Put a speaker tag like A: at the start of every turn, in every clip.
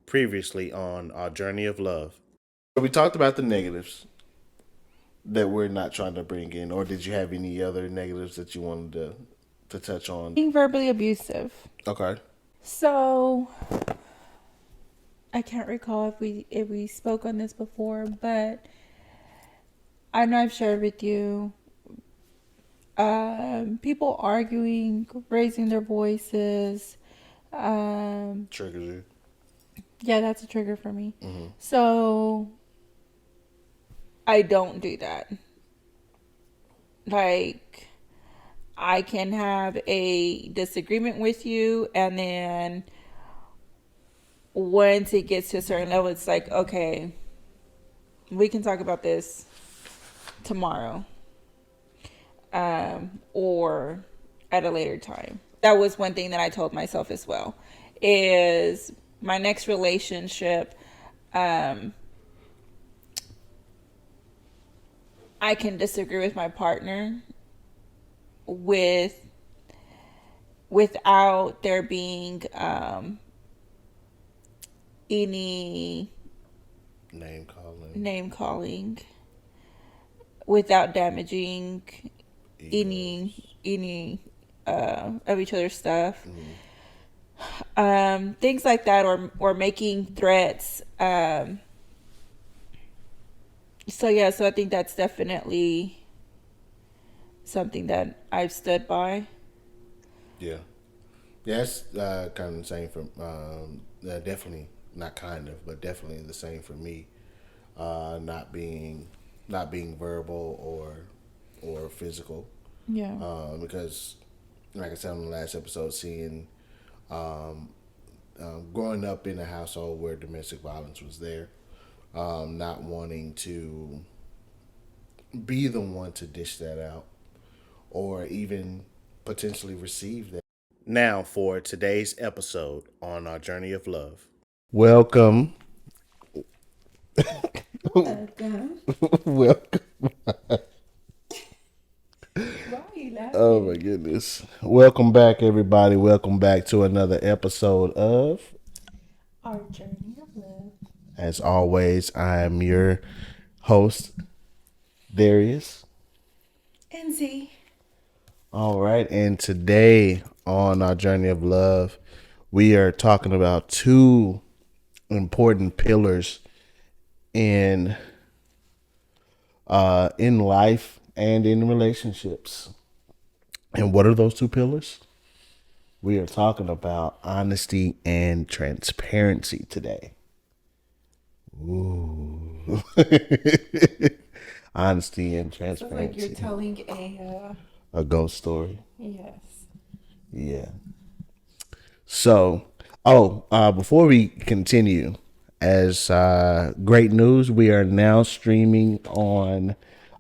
A: previously on our journey of love. We talked about the negatives that we're not trying to bring in, or did you have any other negatives that you wanted to touch on?
B: Being verbally abusive.
A: Okay.
B: So I can't recall if we spoke on this before, but I know I've shared with you people arguing, raising their voices.
A: Triggers you.
B: Yeah, that's a trigger for me. So I don't do that. Like, I can have a disagreement with you, and then once it gets to a certain level, it's like, okay, we can talk about this tomorrow, or at a later time. That was one thing that I told myself as well, is my next relationship, I can disagree with my partner without there being any name calling, without damaging any of each other's stuff. Things like that, or making threats. So I think that's definitely something that I've stood by.
A: Yeah. Yeah, it's kind of the same for definitely not kind of, but definitely the same for me. Not being verbal or physical.
B: Yeah.
A: Because, like I said on the last episode, seeing growing up in a household where domestic violence was there, not wanting to be the one to dish that out, or even potentially receive that. Now for today's episode on our journey of love. Welcome.
B: Welcome.
A: Welcome.
B: Why are you laughing?
A: Oh my goodness. Welcome back, everybody. Welcome back to another episode of
B: Our Journey of Love.
A: As always, I am your host, Darius.
B: NZ.
A: All right, and today on our journey of love, we are talking about two important pillars in life and in relationships. And what are those two pillars? We are talking about honesty and transparency today. Ooh. Honesty and transparency.
B: Sounds like you're telling
A: a ghost story.
B: Yes.
A: Yeah. So, before we continue, as great news, we are now streaming on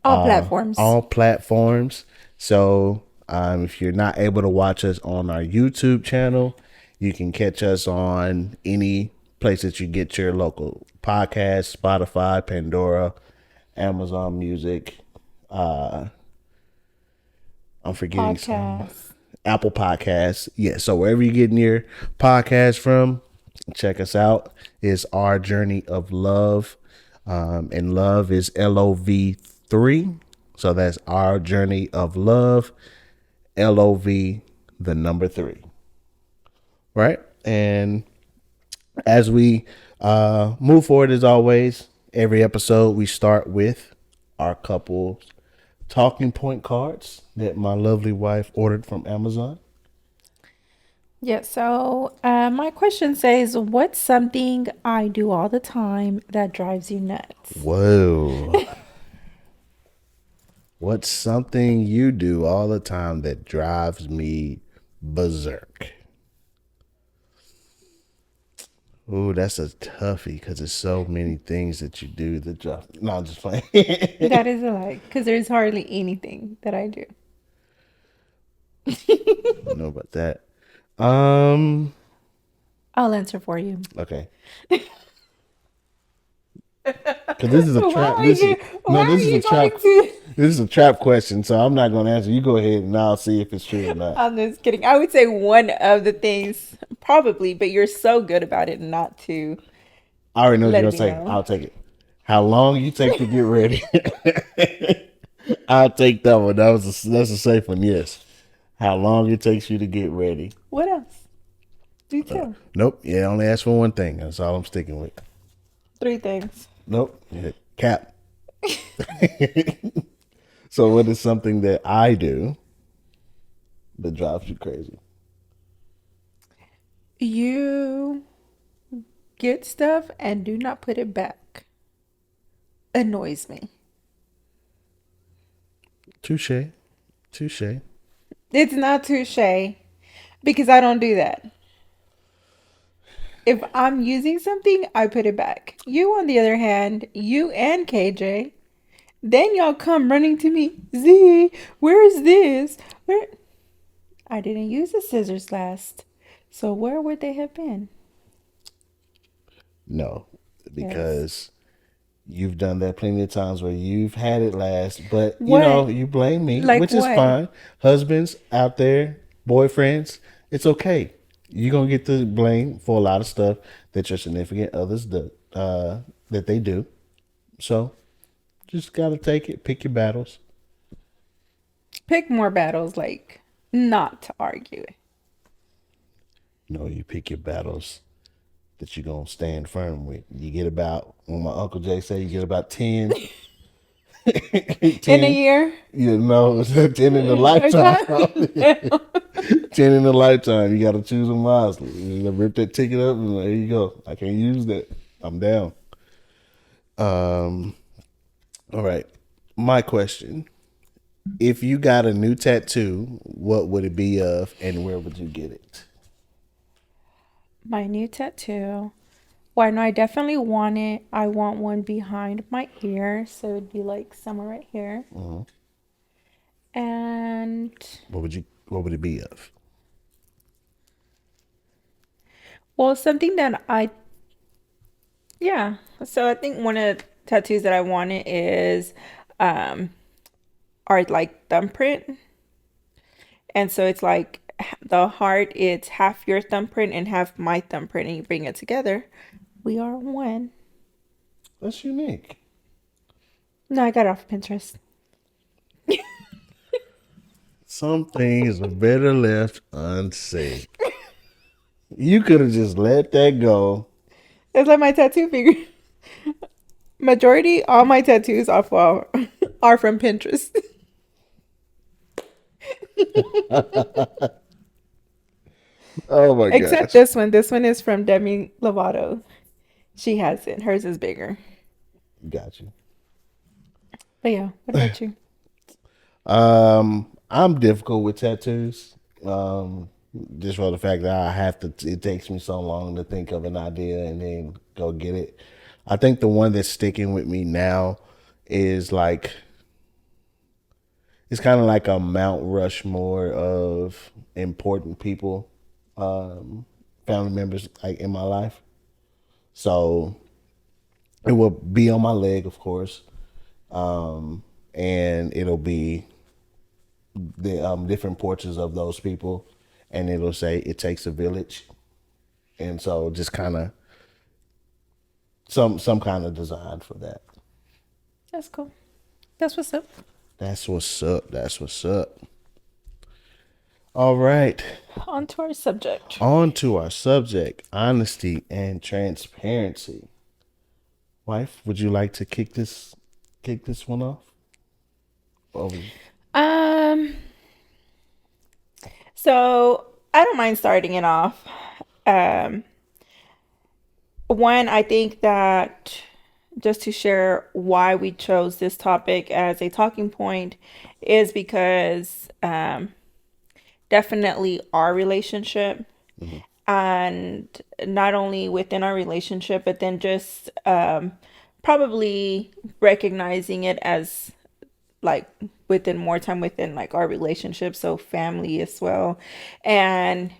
B: all platforms.
A: All platforms. So, if you're not able to watch us on our YouTube channel, you can catch us on any place that you get your local podcast: Spotify, Pandora, Amazon Music. I'm forgetting some. Apple Podcasts. Yeah, so wherever you're getting your podcast from, check us out. It's Our Journey of Love. And love is Lov3. So that's Our Journey of Love. Lov, the number 3. Right? And as we move forward, as always, every episode we start with our couple's talking point cards that my lovely wife ordered from Amazon.
B: Yeah, so my question says, what's something I do all the time that drives you nuts?
A: Whoa. What's something you do all the time that drives me berserk? Ooh, that's a toughie because there's so many things that you do that drive. No, I'm just playing.
B: That is a lie, because there's hardly anything that I do.
A: I don't know about that.
B: I'll answer for you.
A: Okay. Because this is a trap. This is a trap question, so I'm not going to answer. You go ahead and I'll see if it's true or not.
B: I'm just kidding. I would say one of the things, probably, but you're so good about it not to
A: I already know what you're
B: Let
A: gonna
B: me
A: say.
B: know.
A: I'll take it. How long you take to get ready? I'll take that one. That's a safe one. Yes. How long it takes you to get ready?
B: What else? Do tell.
A: Nope. Yeah, only ask for one thing. That's all I'm sticking with.
B: 3 things.
A: Nope. Yeah, cap. So, what is something that I do that drives you crazy?
B: You get stuff and do not put it back. Annoys me.
A: Touche. Touche.
B: It's not touche because I don't do that. If I'm using something, I put it back. You, on the other hand, you and KJ, then y'all come running to me. Z, where is this? Where? I didn't use the scissors last. So where would they have been?
A: No,
B: Yes.
A: because you've done that plenty of times where you've had it last, but
B: What?
A: you blame me,
B: Like
A: which is
B: what?
A: fine. Husbands out there, boyfriends, it's okay. You're gonna get the blame for a lot of stuff that your significant others do, that they do. So just gotta take it, pick your battles.
B: Pick more battles, like not to argue.
A: No, you pick your battles that you're gonna stand firm with. You get about, when my Uncle Jay say, you get about 10,
B: In a
A: 10,
B: year?
A: 10 in a lifetime. 10 in a lifetime. You got to choose them wisely. You rip that ticket up and there you go. I can't use that. I'm down. All right. My question. If you got a new tattoo, what would it be of and where would you get it?
B: My new tattoo. Well, no, I definitely want it. I want one behind my ear, so it'd be like somewhere right here. And
A: What would it be of?
B: well, something that yeah. So I think one of the tattoos that I wanted is um are like thumbprint. And so it's like the heart, it's half your thumbprint and half my thumbprint, and you bring it together. We are one.
A: That's unique.
B: No, I got it off Pinterest.
A: Some things are better left unsaid. You could have just let that go.
B: It's like my tattoo figure. Majority, all my tattoos are from Pinterest.
A: Oh my
B: Except
A: gosh.
B: this one. This one is from Demi Lovato. She has it. Hers is bigger.
A: Got you.
B: But yeah, what about you?
A: I'm difficult with tattoos. Just for the fact that I have to, it takes me so long to think of an idea and then go get it. I think the one that's sticking with me now is like, it's kind of like a Mount Rushmore of important people, family members like in my life. So it will be on my leg, of course, and it'll be the different portraits of those people, and it'll say it takes a village, and so just kind of some kind of design for that.
B: That's cool. That's what's up.
A: That's what's up. That's what's up. All right,
B: On to our subject.
A: on to our subject: honesty and transparency. Wife, would you like to kick this one off? Over.
B: Um, so I don't mind starting it off. Um, One, I think that just to share why we chose this topic as a talking point is because definitely our relationship, and not only within our relationship, but then just probably recognizing it as like within more time within like our relationship, so family as well. And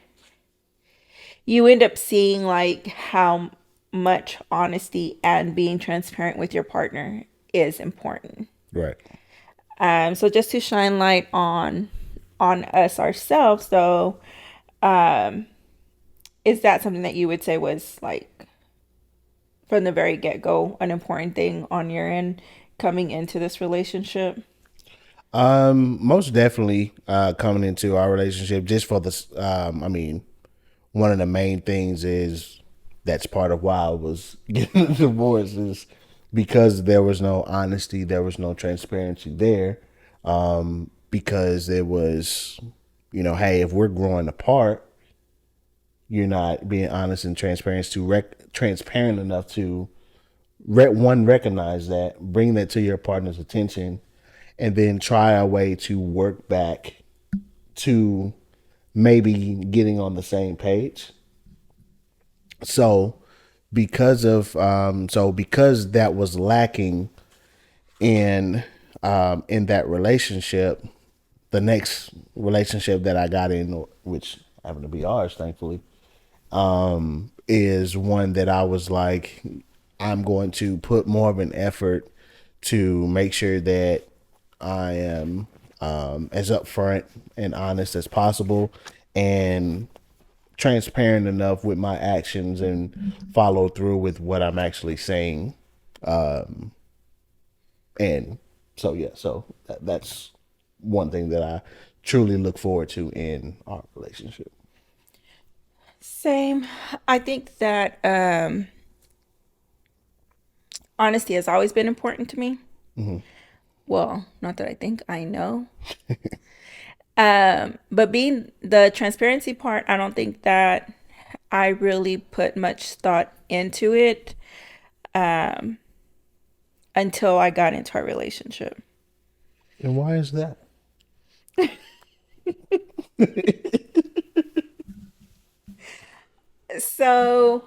B: you end up seeing like how much honesty and being transparent with your partner is important.
A: Right.
B: So just to shine light on us ourselves, though, is that something that you would say was like from the very get-go an important thing on your end coming into this relationship?
A: Most definitely, coming into our relationship, just for this, I mean, one of the main things is that's part of why I was getting a divorce is because there was no honesty, there was no transparency there. Because it was, hey, if we're growing apart, you're not being honest and transparent enough to recognize that, bring that to your partner's attention, and then try a way to work back to maybe getting on the same page. So because that was lacking in that relationship, the next relationship that I got in, which happened to be ours, thankfully, is one that I was like, I'm going to put more of an effort to make sure that I am as upfront and honest as possible and transparent enough with my actions and follow through with what I'm actually saying. And that's one thing that I truly look forward to in our relationship.
B: Same. I think that honesty has always been important to me. Well, not that I think, I know. But being the transparency part, I don't think that I really put much thought into it until I got into our relationship.
A: And why is that?
B: So,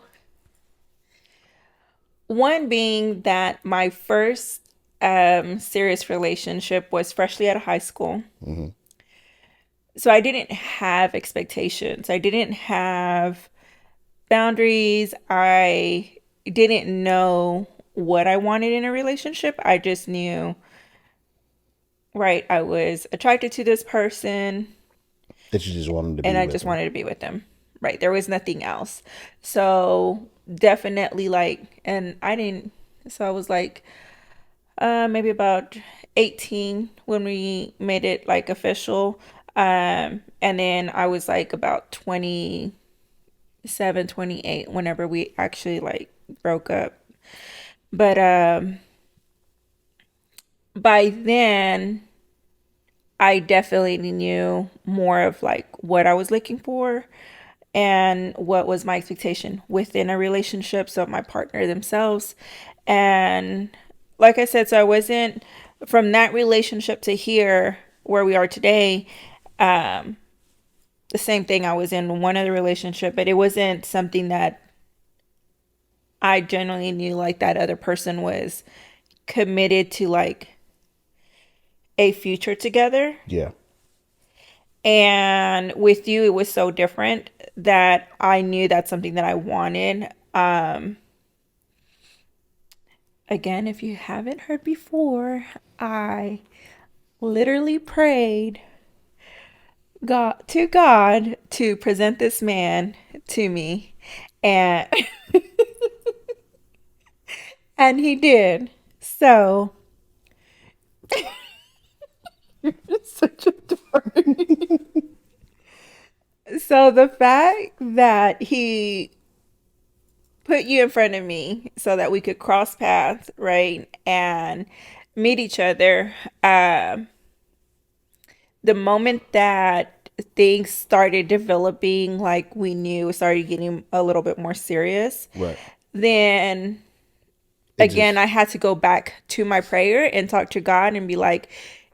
B: one being that my first serious relationship was freshly out of high school. So I didn't have expectations. I didn't have boundaries. I didn't know what I wanted in a relationship. I just knew, right, I was attracted to this person
A: That you just wanted to be
B: and I
A: with
B: just
A: them.
B: wanted to be with them. Right. There was nothing else. So definitely and I didn't, so I was like, maybe about 18 when we made it like official. And then I was like about 27, 28 whenever we actually like broke up. But by then I definitely knew more of like what I was looking for and what was my expectation within a relationship, so my partner themselves. And like I said, so I wasn't from that relationship to here where we are today, the same thing. I was in one other relationship, but it wasn't something that I generally knew like that other person was committed to like a future together.
A: Yeah.
B: And with you, it was so different that I knew that's something that I wanted. Again, if you haven't heard before, I literally prayed God to present this man to me, and and he did. So such a dork. So the fact that he put you in front of me so that we could cross paths, right, and meet each other. The moment that things started developing, like we knew, it started getting a little bit more serious.
A: Right.
B: Then again, I had to go back to my prayer and talk to God and be like,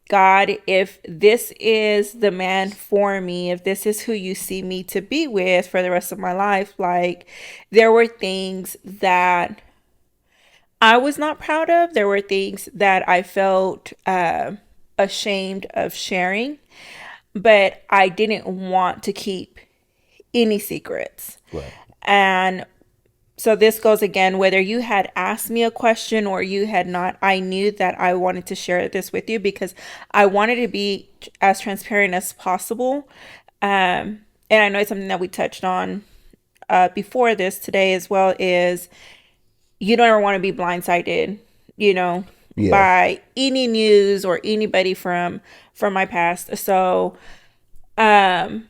B: God, if this is the man for me, if this is who you see me to be with for the rest of my life, like there were things that I was not proud of. There were things that I felt ashamed of sharing, but I didn't want to keep any secrets.
A: Right.
B: And so this goes again, whether you had asked me a question or you had not, I knew that I wanted to share this with you because I wanted to be as transparent as possible. And I know it's something that we touched on before this today as well, is you don't ever want to be blindsided, you know,
A: Yeah.
B: by any news or anybody from my past. So um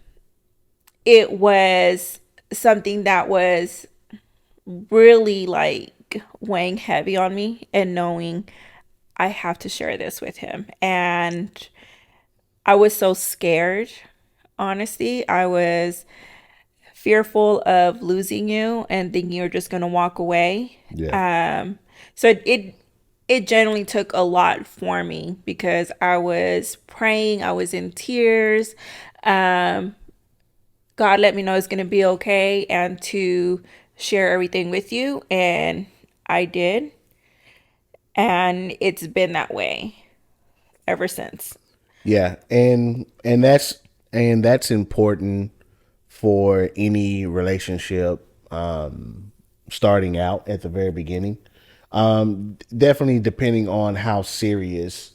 B: it was something that was really like weighing heavy on me, and knowing I have to share this with him. And I was so scared, honestly. I was fearful of losing you and thinking you're just going to walk away.
A: Yeah.
B: So it generally took a lot for me, because I was praying, I was in tears. Um, God let me know it's going to be okay and to share everything with you. And I did. And it's been that way ever since.
A: Yeah. And that's important for any relationship starting out at the very beginning. Definitely depending on how serious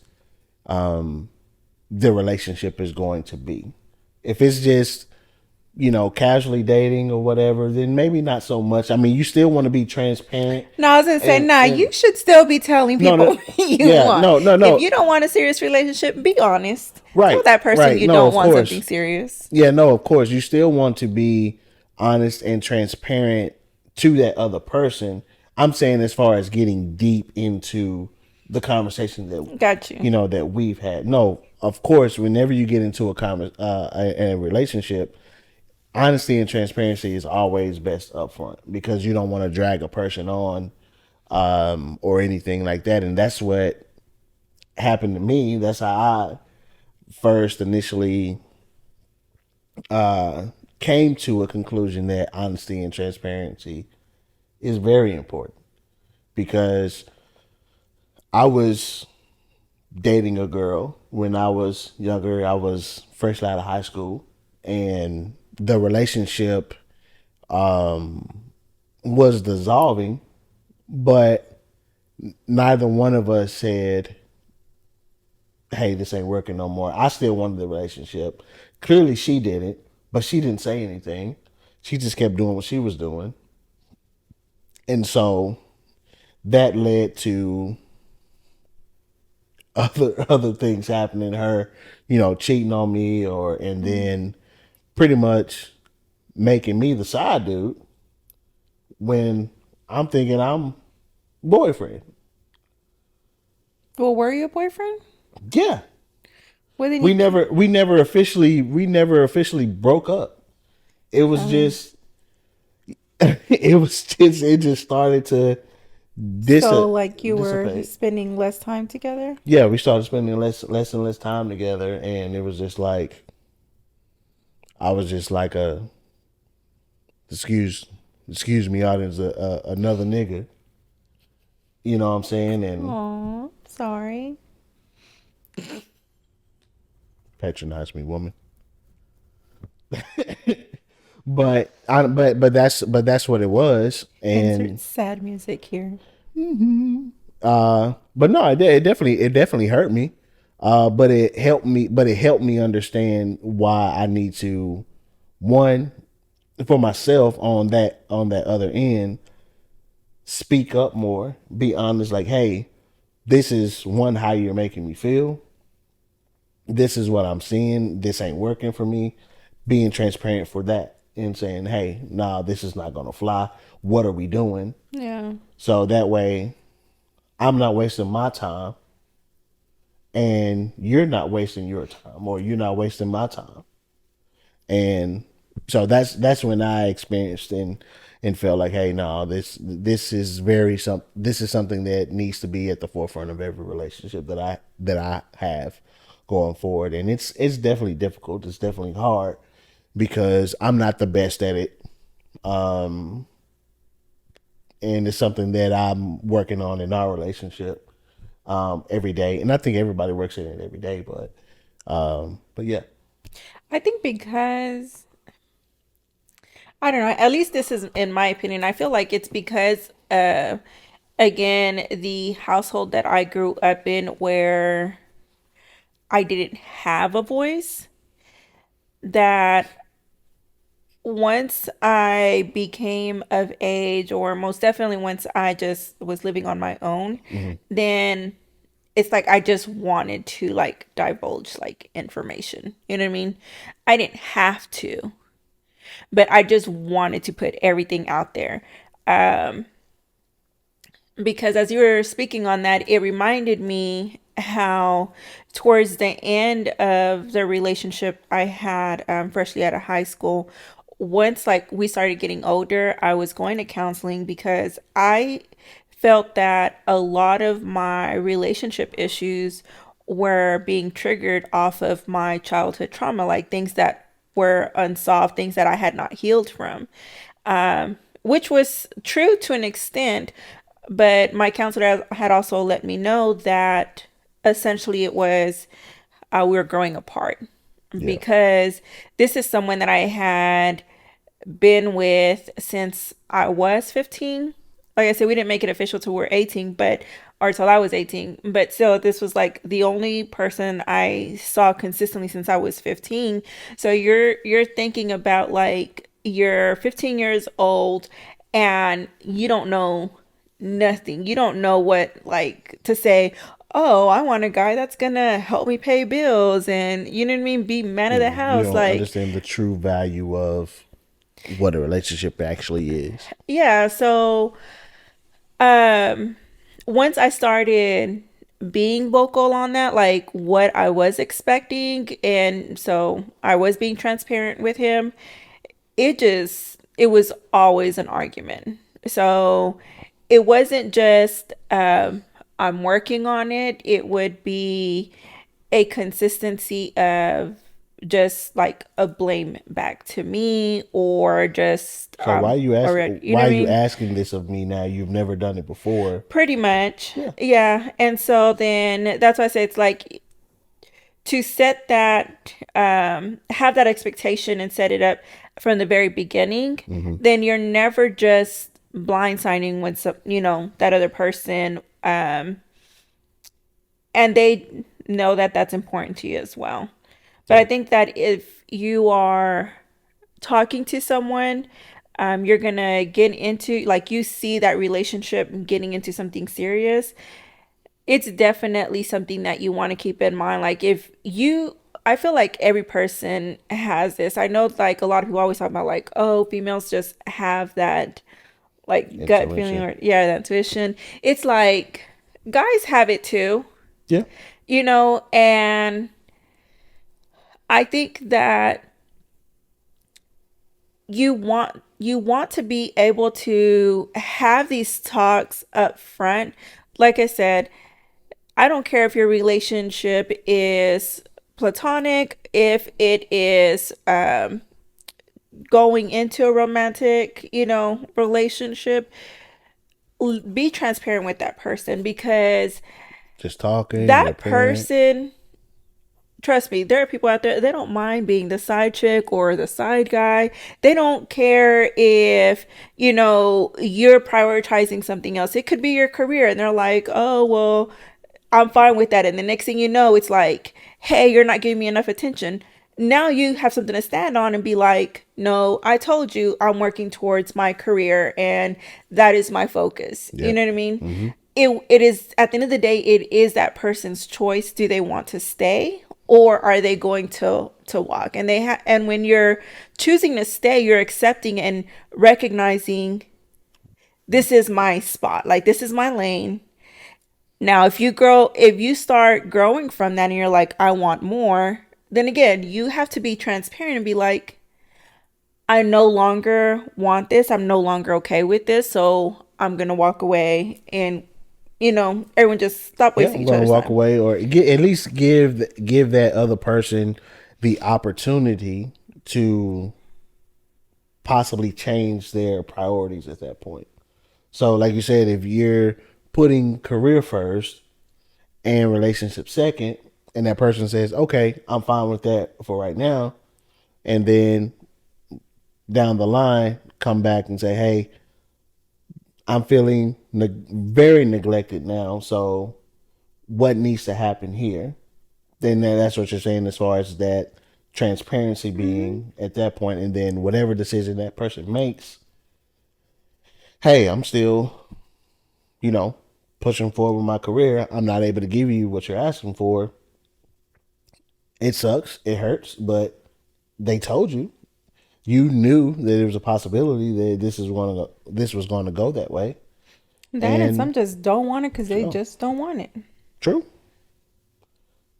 A: the relationship is going to be. If it's just, casually dating or whatever, then maybe not so much. I mean, you still want to be transparent.
B: No, I was gonna say, nah,
A: And
B: you should still be telling
A: no,
B: people
A: no,
B: what you
A: yeah,
B: want.
A: no, no,
B: If
A: no.
B: you don't want a serious relationship, be honest. Tell
A: Right,
B: that person
A: right.
B: you
A: No,
B: don't
A: of
B: want
A: course.
B: something serious.
A: Yeah, no, of course. You still want to be honest and transparent to that other person. I'm saying as far as getting deep into the conversation that
B: Got you.
A: that we've had. No, of course, whenever you get into a relationship, honesty and transparency is always best up front, because you don't want to drag a person on or anything like that. And that's what happened to me. That's how I first initially came to a conclusion that honesty and transparency is very important, because I was dating a girl when I was younger. I was fresh out of high school, and the relationship was dissolving, but neither one of us said, hey, this ain't working no more. I still wanted the relationship. Clearly, she didn't, but she didn't say anything. She just kept doing what she was doing. And so that led to other things happening, her, cheating on me, and then pretty much making me the side dude when I'm thinking I'm boyfriend.
B: Well, were you a boyfriend?
A: Yeah.
B: What did
A: We
B: you?
A: never officially broke up. It was just it just started to
B: So, like, you were
A: dissipate.
B: spending less time together?
A: Yeah, we started spending less and less time together, and it was just like I was just like a excuse excuse me, audience, another nigga. You know what I'm saying? And
B: Oh, sorry.
A: patronize me, woman. But that's what it was.
B: Insert
A: And
B: sad music here.
A: but no, it definitely hurt me. But it helped me understand why I need to, one, for myself, on that other end, speak up more, be honest, like, hey, this is one, how you're making me feel. This is what I'm seeing. This ain't working for me. Being transparent for that and saying, hey, nah, this is not gonna fly. What are we doing?
B: Yeah.
A: So that way I'm not wasting my time, and you're not wasting your time, or you're not wasting my time. And so that's when I experienced and felt like, hey, no, this is something that needs to be at the forefront of every relationship that I have going forward. And it's definitely difficult. It's definitely hard, because I'm not the best at it. And it's something that I'm working on in our relationship every day. And I think everybody works in it every day, but yeah.
B: I think because, I don't know, at least this is in my opinion. I feel like it's because, again, the household that I grew up in, where I didn't have a voice, that once I became of age, or most definitely once I just was living on my own,
A: Mm-hmm.
B: then it's like I just wanted to like divulge like information. You know what I mean? I didn't have to, but I just wanted to put everything out there. Um, because as you were speaking on that, it reminded me how towards the end of the relationship I had freshly out of high school, once like we started getting older, I was going to counseling because I felt that a lot of my relationship issues were being triggered off of my childhood trauma, like things that were unsolved, things that I had not healed from, which was true to an extent. But my counselor had also let me know that essentially it was we were growing apart
A: Yeah.
B: because this is someone that I had been with since I was 15. Like I said, we didn't make it official till we were 18, but or till I was 18. But still, this was like the only person I saw consistently since I was 15. So you're thinking about like you're 15 years old and you don't know nothing. You don't know what like to say, oh, I want a guy that's gonna help me pay bills and you know what I mean, be man of the
A: Yeah. You
B: house.
A: don't
B: Like,
A: understand the true value of what a relationship actually is.
B: yeah, so um once I started being vocal on that, like what I was expecting, and so I was being transparent with him, it was always an argument. So it wasn't just I'm working on it. It would be a consistency of just like a blame back to me or just
A: So
B: or you know
A: why
B: what I
A: are you
B: mean?
A: asking this of me now? You've never done it before.
B: Pretty much.
A: Yeah.
B: Yeah. And so then that's why I say it's like to set that have that expectation and set it up from the very beginning,
A: Mm-hmm.
B: then you're never just blindsiding when some that other person and they know that that's important to you as well. But I
A: Yeah.
B: think that if you are talking to someone, you're gonna get into like you see that relationship getting into something serious, it's definitely something that you want to keep in mind. Like if you, I feel like every person has this. I know like a lot of people always talk about like, oh, females just have that like gut feeling
A: Intuition.
B: or yeah, that intuition. It's like guys have it too,
A: Yeah.
B: and I think that you want to be able to have these talks up front. Like I said, I don't care if your relationship is platonic, if it is going into a romantic, relationship, be transparent with that person because
A: Just talking, your
B: that
A: parent.
B: person, trust me, there are people out there, they don't mind being the side chick or the side guy. They don't care if, you're prioritizing something else. It could be your career and they're like, oh, well, I'm fine with that. And the next thing you know, it's like, hey, you're not giving me enough attention. Now you have something to stand on and be like, no, I told you I'm working towards my career and that is my focus. You
A: Yeah.
B: know what I mean?
A: Mm-hmm.
B: It is at the end of the day, it is that person's choice. Do they want to stay or are they going to walk? And and when you're choosing to stay, you're accepting and recognizing this is my spot. Like this is my lane. Now, if you start growing from that and you're like, I want more, then again, you have to be transparent and be like, I no longer want this. I'm no longer okay with this. So I'm going to walk away and, everyone just stop
A: Yeah,
B: wasting
A: I'm
B: each
A: gonna
B: other's
A: walk
B: time.
A: away, or at least give that other person the opportunity to possibly change their priorities at that point. So, like you said, if you're putting career first and relationship second, and that person says, "Okay, I'm fine with that for right now," and then down the line come back and say, "Hey, I'm feeling very neglected now. So, what needs to happen here?" Then that's what you're saying as far as that transparency being at that point, and then whatever decision that person makes, hey, I'm still, pushing forward with my career. I'm not able to give you what you're asking for. It sucks. It hurts, but they told you. You knew that there was a possibility that this was going to go that way.
B: That and some
A: And
B: just don't want it because they
A: so,
B: just don't want it.
A: true.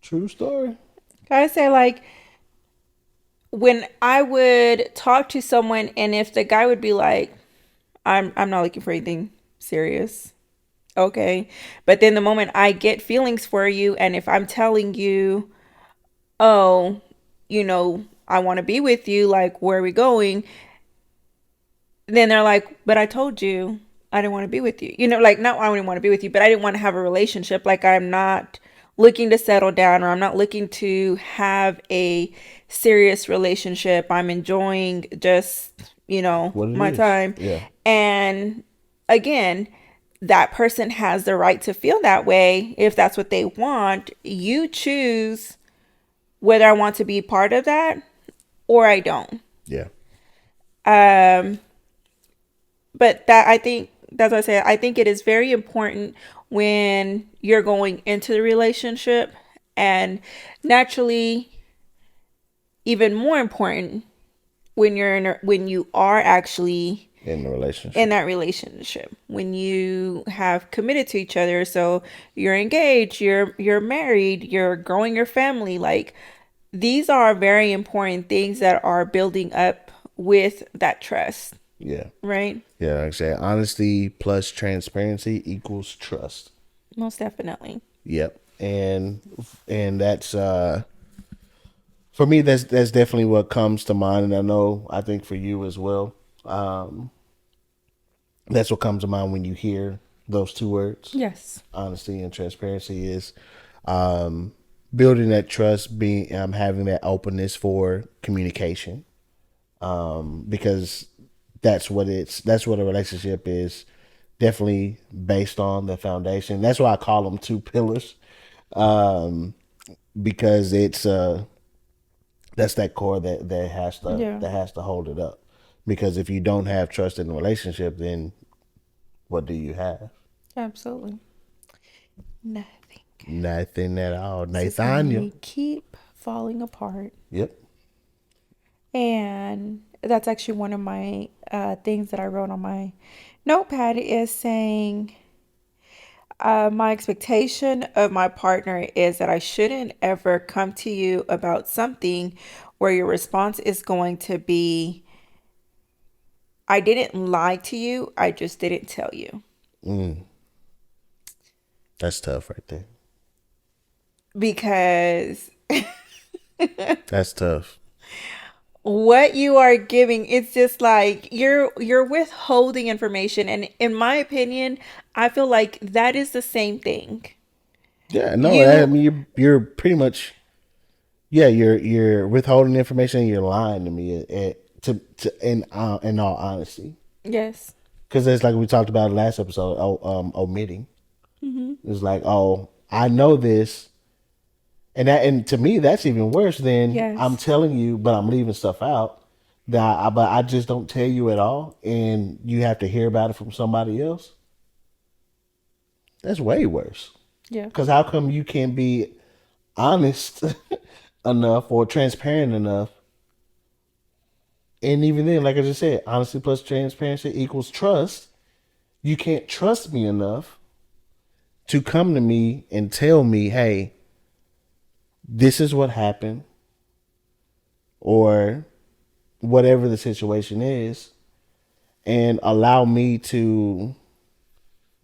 A: True story.
B: I say, like, when I would talk to someone, and if the guy would be like, I'm not looking for anything serious. Okay. But then the moment I get feelings for you, and if I'm telling you, oh, I want to be with you, like, where are we going? Then they're like, but I told you I didn't want to be with you. Like, not I didn't want to be with you, but I didn't want to have a relationship. Like, I'm not looking to settle down, or I'm not looking to have a serious relationship. I'm enjoying just,
A: What it
B: my
A: is.
B: time.
A: Yeah.
B: And again, that person has the right to feel that way if that's what they want. You choose whether I want to be part of that or I don't.
A: Yeah.
B: Um, but that I think that's what I say. I think it is very important when you're going into the relationship, and naturally, even more important when when you are actually
A: In the relationship.
B: in that relationship, when you have committed to each other. So you're engaged, you're married, you're growing your family. Like, these are very important things that are building up with that trust,
A: Yeah.
B: right?
A: Yeah, like I say, honesty plus transparency equals trust.
B: Most definitely.
A: Yep. And that's for me that's definitely what comes to mind, and I think for you as well. That's what comes to mind when you hear those two words.
B: Yes.
A: Honesty and transparency is building that trust, being having that openness for communication. Because that's what a relationship is definitely based on, the foundation. That's why I call them two pillars, because it's that's that core that
B: Yeah.
A: has to hold it up. Because if you don't have trust in the relationship, then what do you have?
B: Absolutely. Nothing.
A: Nothing at all.
B: It's
A: Nathaniel.
B: just keep falling apart.
A: Yep.
B: And that's actually one of my things that I wrote on my notepad, is saying, my expectation of my partner is that I shouldn't ever come to you about something where your response is going to be, I didn't lie to you, I just didn't tell you.
A: That's tough right there.
B: Because
A: That's tough.
B: what you are giving, it's just like you're withholding information, and in my opinion, I feel like that is the same thing.
A: Yeah, no, I
B: You
A: mean you're pretty much, yeah, you're withholding information and you're lying to me in all honesty.
B: Yes.
A: Because it's like we talked about in the last episode, omitting. It's like, oh, I know this, and to me that's even worse than I'm
B: Yes.
A: telling you, but I'm leaving stuff out but I just don't tell you at all, and you have to hear about it from somebody else. That's way worse.
B: Yeah.
A: Because how come you can't be honest enough or transparent enough? And even then, like I just said, honesty plus transparency equals trust. You can't trust me enough to come to me and tell me, hey, this is what happened, or whatever the situation is, and allow me to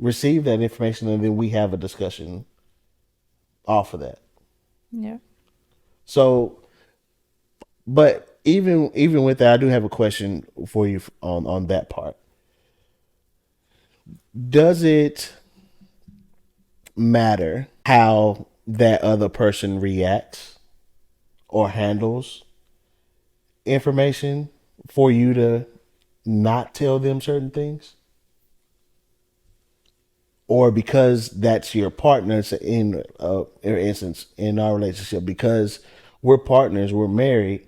A: receive that information, and then we have a discussion off of that.
B: Yeah.
A: So, but even with that, I do have a question for you on that part. Does it matter how that other person reacts or handles information for you to not tell them certain things? Or because that's your partner, in instance, in our relationship, because We're partners, we're married.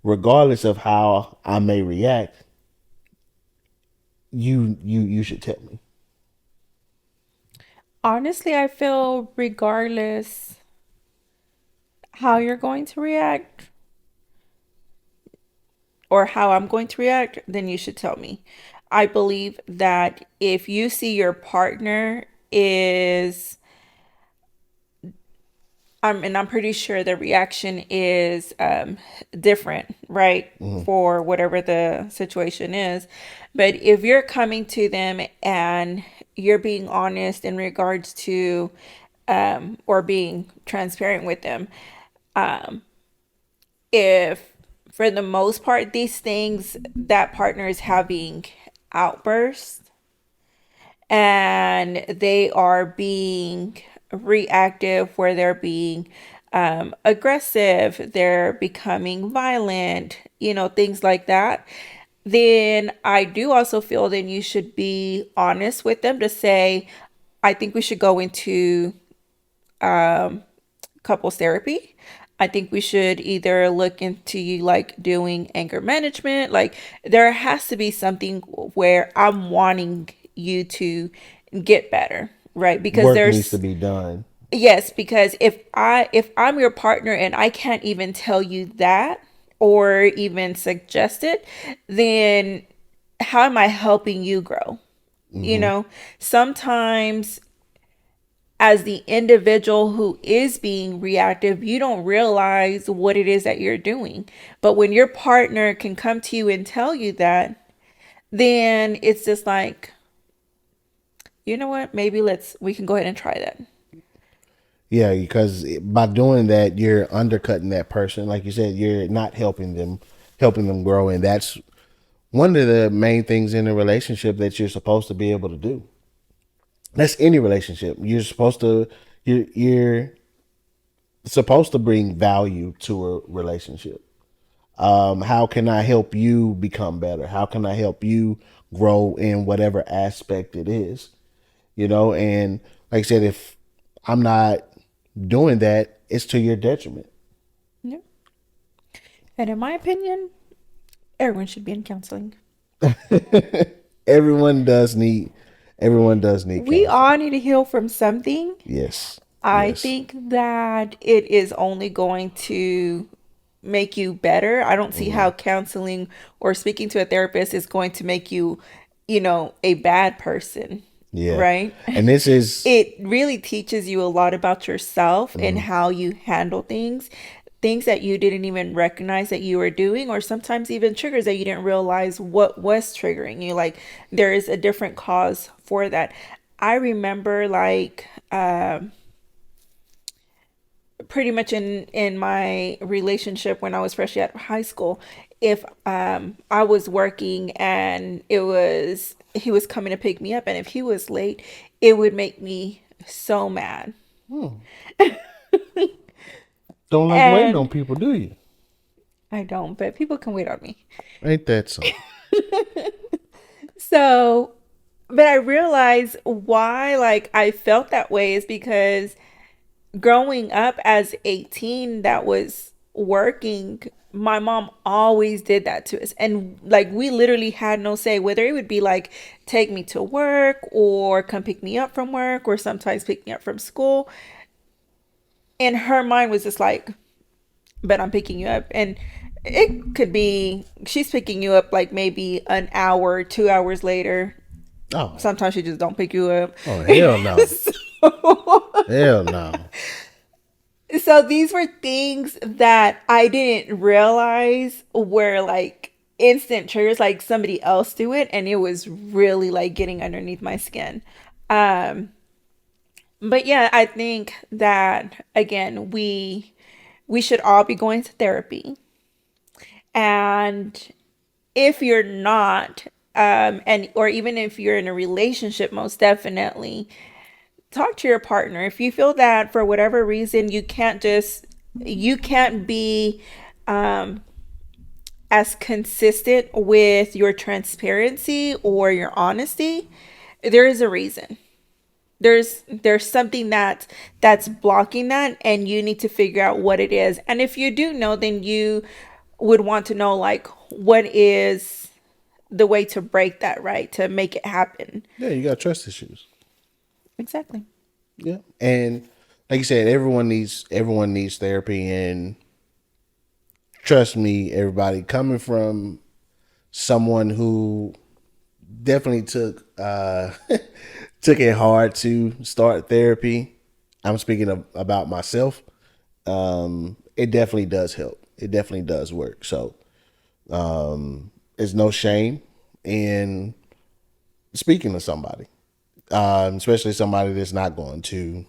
A: Regardless of how I may react, you should tell me.
B: Honestly, I feel regardless how you're going to react or how I'm going to react, then you should tell me. I believe that if you see your partner is and I'm pretty sure the reaction is different, right?
A: Mm-hmm.
B: For whatever the situation is. But if you're coming to them and you're being honest in regards to, or being transparent with them, if for the most part, these things that partner is having outbursts and they are being reactive, where they're being aggressive, they're becoming violent, things like that, then I do also feel then you should be honest with them to say, I think we should go into couples therapy. I think we should either look into you like doing anger management. Like there has to be something where I'm wanting you to get better, right? Because
A: Work needs to
B: there's
A: be done.
B: yes, because if I'm your partner and I can't even tell you that or even suggest it, then how am I helping you grow? You
A: Mm-hmm.
B: know, sometimes as the individual who is being reactive, you don't realize what it is that you're doing. But when your partner can come to you and tell you that, then it's just like, you know what? Maybe we can go ahead and try that.
A: Yeah, because by doing that, you're undercutting that person. Like you said, you're not helping them grow, and that's one of the main things in a relationship that you're supposed to be able to do. That's any relationship. You're supposed to bring value to a relationship. How can I help you become better? How can I help you grow in whatever aspect it is? And like I said, if I'm not doing that, it's to your detriment.
B: Yeah. And in my opinion, everyone should be in counseling.
A: everyone does need everyone does need
B: We
A: counseling.
B: all need to heal from something.
A: Yes.
B: I
A: Yes.
B: think that it is only going to make you better. I don't see
A: Hmm.
B: how counseling or speaking to a therapist is going to make you, a bad person,
A: Yeah.
B: right?
A: And this is
B: It really teaches you a lot about yourself and
A: mhm.
B: how you handle things that you didn't even recognize that you were doing, or sometimes even triggers that you didn't realize what was triggering you. Like there is a different cause for that. I remember like pretty much in my relationship when I was fresh out of high school, if I was working and it was he was coming to pick me up, and if he was late, it would make me so mad.
A: Hmm. Don't like waiting on
B: And
A: people, do you?
B: I don't, but people can wait on me.
A: Ain't that so?
B: So, but I realized why like I felt that way is because growing up as 18 that was working, my mom always did that to us, and like we literally had no say, whether it would be like take me to work or come pick me up from work or sometimes pick me up from school. In her mind was just like, but I'm picking you up, and it could be she's picking you up like maybe an hour 2 hours later.
A: Oh.
B: Sometimes she just don't pick you up.
A: Oh hell no.
B: so,
A: Hell no.
B: so these were things that I didn't realize were like instant triggers, like somebody else do it, and it was really like getting underneath my skin. Um, but yeah, I think that again, we should all be going to therapy. And if you're not, and or even if you're in a relationship, most definitely talk to your partner. If you feel that for whatever reason you can't be as consistent with your transparency or your honesty, there is a reason. there's something that's blocking that, and you need to figure out what it is. And if you do know, then you would want to know, like, what is the way to break that, right, to make it happen.
A: Yeah, you got trust issues.
B: Exactly.
A: Yeah, and like you said, everyone needs therapy, and trust me, everybody, coming from someone who definitely took it hard to start therapy. I'm speaking about myself. It definitely does help. It definitely does work. So there's no shame in speaking to somebody, especially somebody that's not going to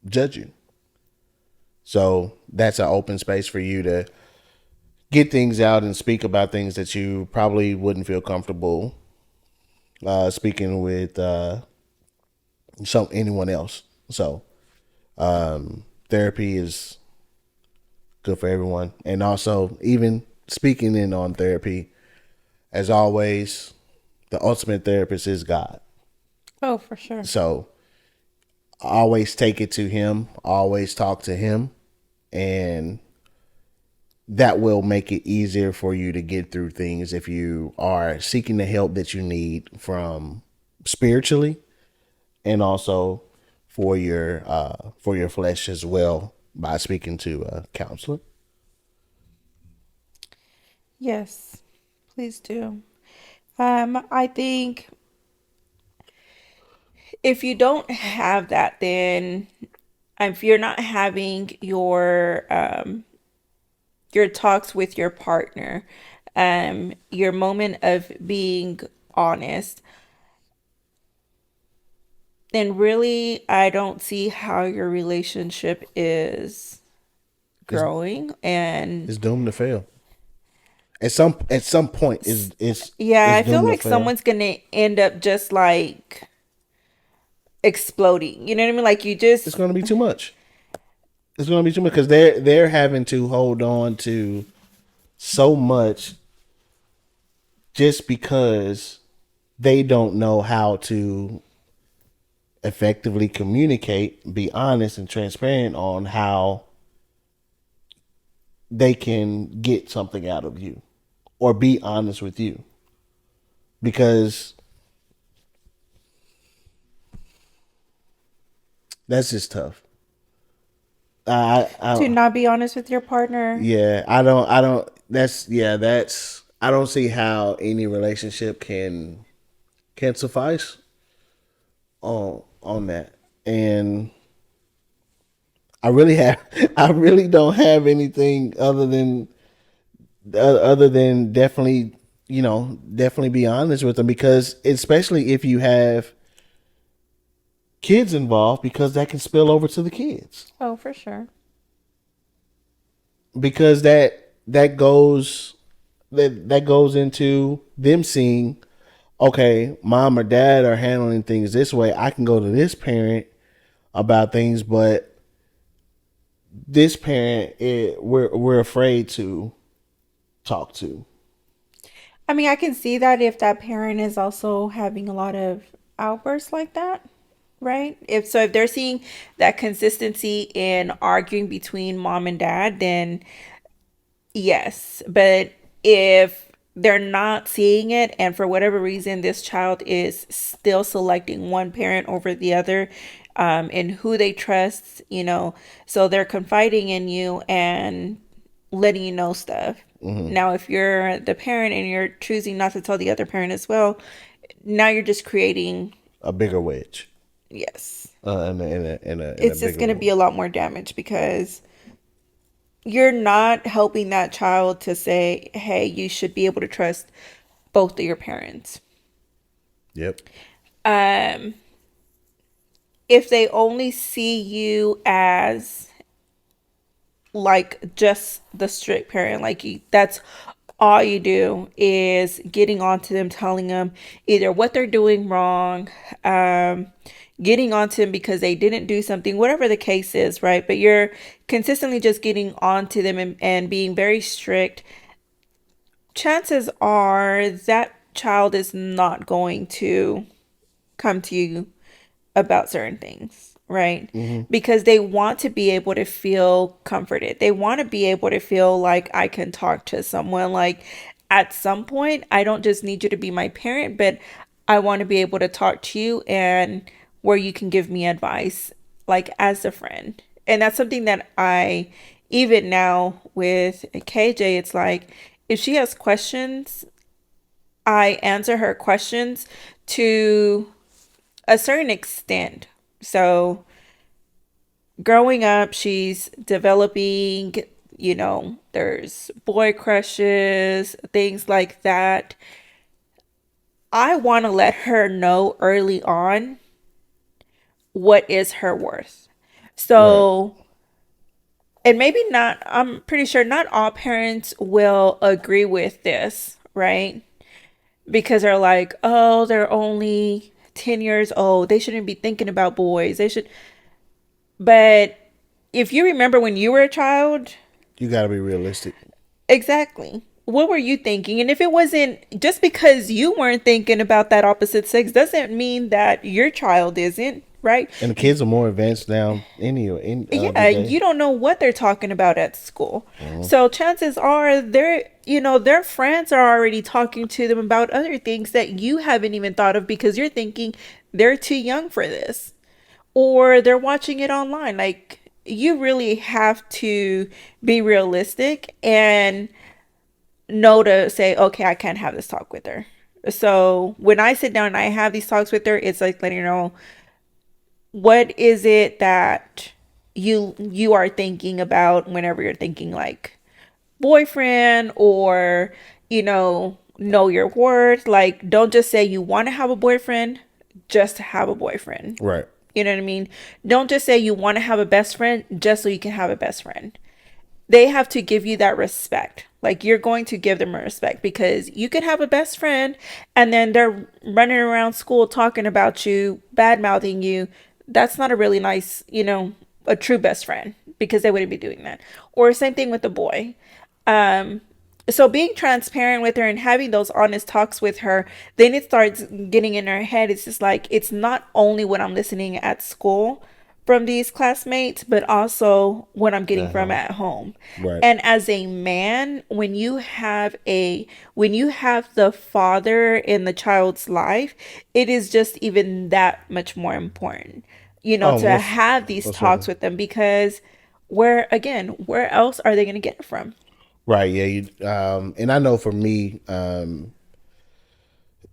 A: judge you. So that's an open space for you to get things out and speak about things that you probably wouldn't feel comfortable speaking with anyone else. So therapy is good for everyone, and also even speaking in on therapy, as always, the ultimate therapist is God.
B: Oh, for sure.
A: So always take it to Him, always talk to Him, and that will make it easier for you to get through things if you are seeking the help that you need from spiritually, and also for your flesh as well, by speaking to a counselor.
B: Yes, please do. I think if you don't have that, then if you're not having your talks with your partner, your moment of being honest, then really I don't see how your relationship is
A: It's,
B: growing. And
A: it's doomed to fail. At some point
B: yeah,
A: is
B: I feel
A: doomed to
B: like
A: fail.
B: someone's gonna end up just like exploding. You know what I mean? Like you just
A: It's going to be too much. It's going to be too much because they're having to hold on to so much just because they don't know how to effectively communicate, be honest and transparent on how they can get something out of you or be honest with you, because that's just tough.
B: to
A: I
B: not be honest with your partner.
A: Yeah, I don't that's I don't see how any relationship can suffice on that. And I really don't have anything other than definitely, definitely be honest with them, because especially if you have kids involved, because that can spill over to the kids,
B: Oh, for sure.
A: because that goes into them seeing, okay, mom or dad are handling things this way, I can go to this parent about things, but this parent, we're afraid to talk to.
B: I mean, I can see that if that parent is also having a lot of outbursts like that, right? If they're seeing that consistency in arguing between mom and dad, then yes. But if they're not seeing it, and for whatever reason this child is still selecting one parent over the other, in who they trust, so they're confiding in you and letting you know stuff. Now, if you're the parent and you're choosing not to tell the other parent as well, now you're just creating,
A: A bigger wedge,
B: yes,
A: in a
B: it's just
A: bigger
B: going to be
A: one.
B: a lot more damage, because you're not helping that child to say, hey, you should be able to trust both of your parents.
A: Yep.
B: Um, if they only see you as like just the strict parent, like that's all you do is getting onto them, telling them either what they're doing wrong, um, getting onto them because they didn't do something, whatever the case is, right? But you're consistently just getting onto them, and being very strict. Chances are that child is not going to come to you about certain things, right?
A: Mm-hmm.
B: Because they want to be able to feel comforted. They want to be able to feel like I can talk to someone. Like at some point, I don't just need you to be my parent, but I want to be able to talk to you and where you can give me advice, like as a friend. And that's something that I, even now with KJ, it's like if she has questions, I answer her questions to a certain extent. So, growing up, she's developing, there's boy crushes, things like that. I want to let her know early on what is her worth.
A: Right.
B: So, and maybe not, I'm pretty sure not all parents will agree with this, right? Because they're like, oh, they're only 10 years old. They shouldn't be thinking about boys. They should. But if you remember when you were a child,
A: You got to be realistic.
B: exactly. What were you thinking? And if it wasn't just because you weren't thinking about that opposite sex doesn't mean that your child isn't, right?
A: And the kids are more advanced now
B: Yeah,
A: these days.
B: you don't know what they're talking about at school.
A: Mm-hmm.
B: So chances are their friends are already talking to them about other things that you haven't even thought of because you're thinking they're too young for this. Or they're watching it online. Like you really have to be realistic and know to say, okay, I can't have this talk with her. So when I sit down and I have these talks with her, it's like letting her know what is it that you are thinking about whenever you're thinking like boyfriend or know your worth. Like don't just say you want to have a boyfriend just to have a boyfriend.
A: Right.
B: You know what I mean? Don't just say you want to have a best friend just so you can have a best friend. They have to give you that respect. Like you're going to give them a respect because you could have a best friend and then they're running around school talking about you, bad mouthing you. That's not a really nice, a true best friend because they wouldn't be doing that. Or same thing with the boy. Um, so being transparent with her and having those honest talks with her, then it starts getting in her head. It's just like it's not only what I'm listening at school from these classmates, but also what I'm getting from
A: Uh-huh.
B: at home.
A: Right.
B: And as a man, when you have the father in the child's life, it is just even that much more important,
A: Oh,
B: to have these
A: most
B: talks
A: certainly.
B: with them because where else are they going to get it from?
A: Right. Yeah. And I know for me,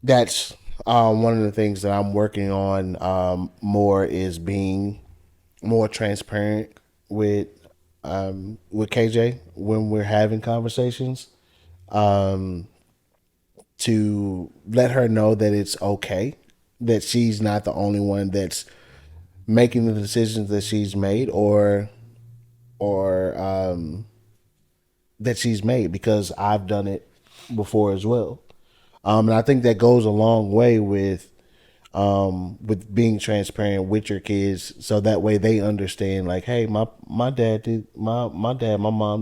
A: that's one of the things that I'm working on more is being more transparent with with KJ when we're having conversations, to let her know that it's okay, that she's not the only one that's making the decisions that she's made, or that she's made, because I've done it before as well. And I think that goes a long way with being transparent with your kids, so that way they understand, like, hey, my mom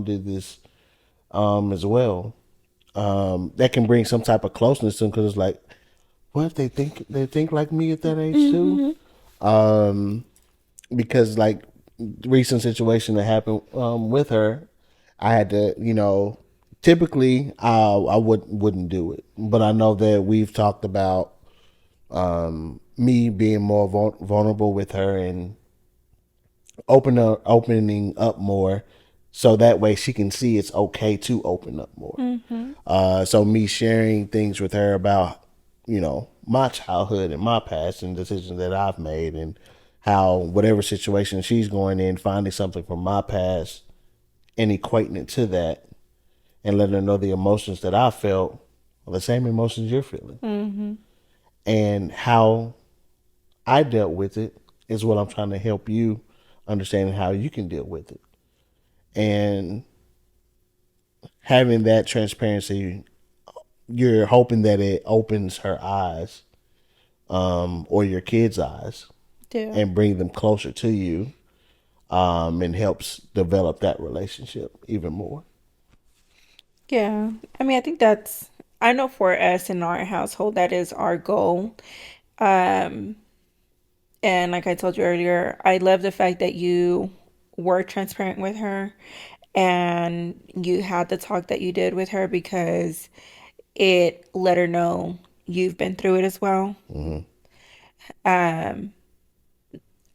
A: did this as well. That can bring some type of closeness to them, because it's like, what, they think like me at that age too?
B: Mm-hmm.
A: Because, like, recent situation that happened with her, I had to, typically I wouldn't do it, but I know that we've talked about me being more vulnerable with her and opening up more, so that way she can see it's okay to open up more.
B: Mm-hmm.
A: So me sharing things with her about, my childhood and my past and decisions that I've made, and how whatever situation she's going in, finding something from my past and equating it to that, and letting her know the emotions that I felt are the same emotions you're feeling,
B: Mm-hmm.
A: and how I dealt with it is what I'm trying to help you understand, how you can deal with it. And having that transparency, you're hoping that it opens her eyes, or your kids' eyes,
B: Yeah.
A: and bring them closer to you, and helps develop that relationship even more.
B: Yeah. I mean, I think I know for us in our household, that is our goal. Um, and like I told you earlier, I love the fact that you were transparent with her and you had the talk that you did with her because it let her know you've been through it as well.
A: Mm-hmm.
B: Um,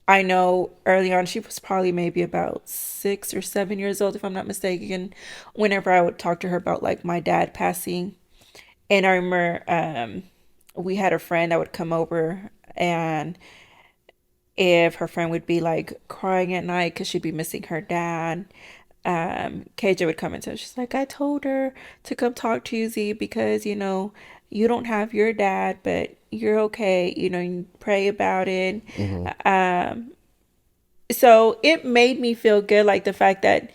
B: I know early on she was probably maybe about 6 or 7 years old, if I'm not mistaken, whenever I would talk to her about like my dad passing. And I remember we had a friend that would come over, and if her friend would be like crying at night because she'd be missing her dad, KJ would come into her. She's like, I told her to come talk to you, Z, because you don't have your dad, but you're okay. You pray about it.
A: Mm-hmm.
B: Um, so it made me feel good, like the fact that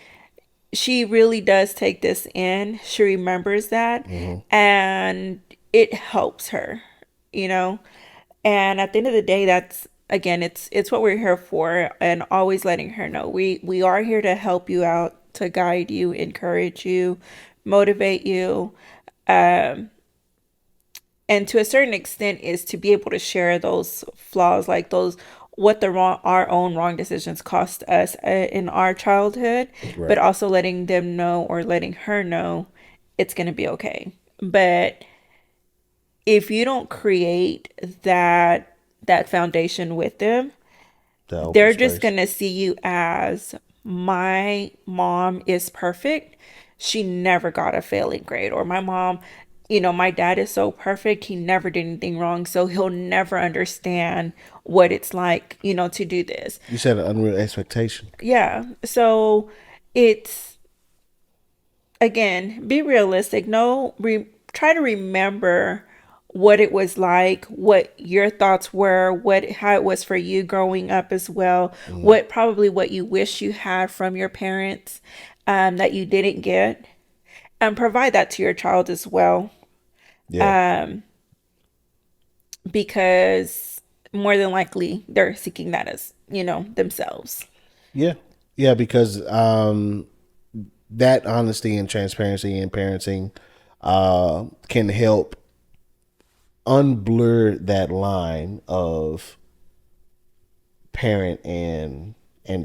B: she really does take this in. She remembers that,
A: Mm-hmm.
B: and it helps her, you know. And at the end of the day, that's again, it's what we're here for, and always letting her know we are here to help you out, to guide you, encourage you, motivate you, um, and to a certain extent is to be able to share those flaws, like those what our own wrong decisions cost us in our childhood, but
A: Right.
B: also letting them know or letting her know it's gonna be okay. But if you don't create that foundation with them,
A: The open
B: they're just
A: space.
B: gonna see you as my mom is perfect. She never got a failing grade. Or my mom, my dad is so perfect. He never did anything wrong. So he'll never understand what it's like, to do this.
A: You said an unreal expectation.
B: Yeah. So it's, again, be realistic. Try to remember what it was like, what your thoughts were, how it was for you growing up as well,
A: Mm-hmm.
B: what you wish you had from your parents, that you didn't get, and provide that to your child as well,
A: Yeah.
B: because more than likely they're seeking that as themselves.
A: Yeah. Yeah, because that honesty and transparency in parenting can help unblur that line of parent and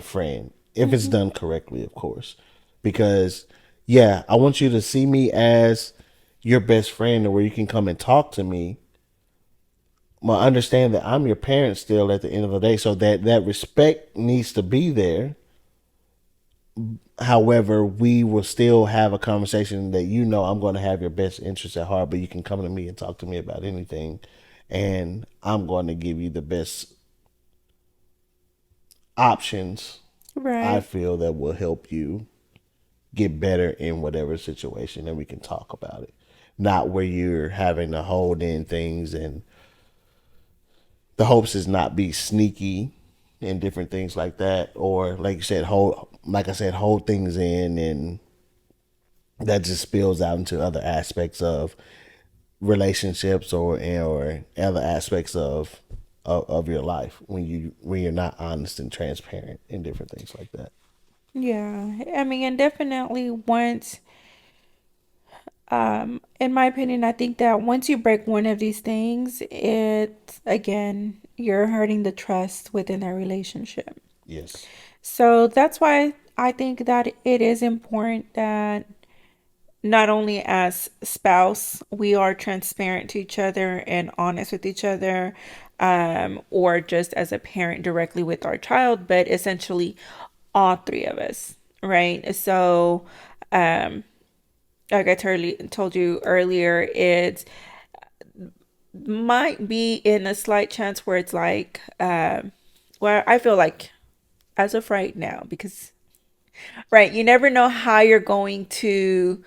A: friend if it's
B: Hmm.
A: done correctly, of course. Because yeah, I want you to see me as your best friend, or where you can come and talk to me. I understand that I'm your parent still at the end of the day, so that respect needs to be there. However, we will still have a conversation that I'm going to have your best interests at heart, but you can come to me and talk to me about anything, and I'm going to give you the best options I
B: Right.
A: feel that will help you get better in whatever situation, and we can talk about it. Not where you're having to hold in things, and the hopes is not be sneaky and different things like that, or like you said, hold things in, and that just spills out into other aspects of relationships, or other aspects of your life when you're not honest and transparent and different things like that.
B: Yeah. I mean, and definitely once, in my opinion, I think that once you break one of these things, again, you're hurting the trust within that relationship.
A: Yes.
B: So that's why I think that it is important that not only as spouse we are transparent to each other and honest with each other, or just as a parent directly with our child, but essentially all three of us, right? So, um, like I told you earlier, it might be in a slight chance where it's like, well, I feel like as of right now, because right, you never know how you're going to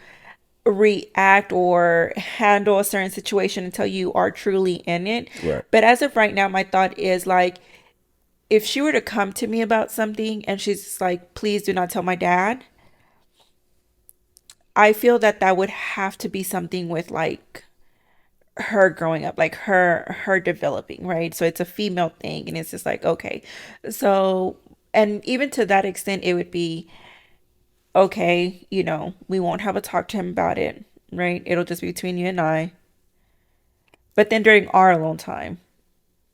B: react or handle a certain situation until you are truly in it.
A: Right.
B: But as of right now, my thought is like, if she were to come to me about something and she's just like, please do not tell my dad, I feel that that would have to be something with like her growing up, like her developing, right? So it's a female thing, and it's just like, okay. So, and even to that extent, it would be okay, we won't have a talk to him about it, right? It'll just be between you and I. But then during our alone time,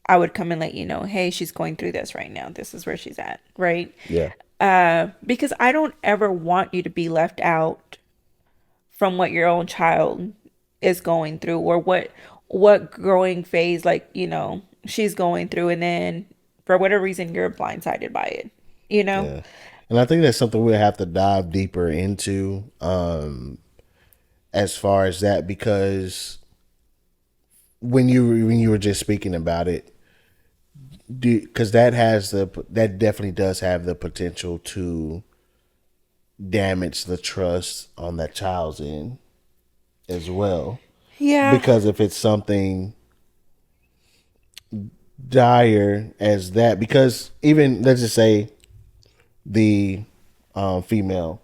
B: I would come and let you know, hey, she's going through this right now. This is where she's at, right?
A: Yeah.
B: Because I don't ever want you to be left out from what your own child is going through, or what growing phase, like, she's going through, and then for whatever reason you're blindsided by it, you know?
A: Yeah. And I think that's something we'll have to dive deeper into, as far as that, because when you were just speaking about it, because that definitely does have the potential to damage the trust on that child's end as well.
B: Yeah.
A: Because if it's something dire as that, because even let's just say the female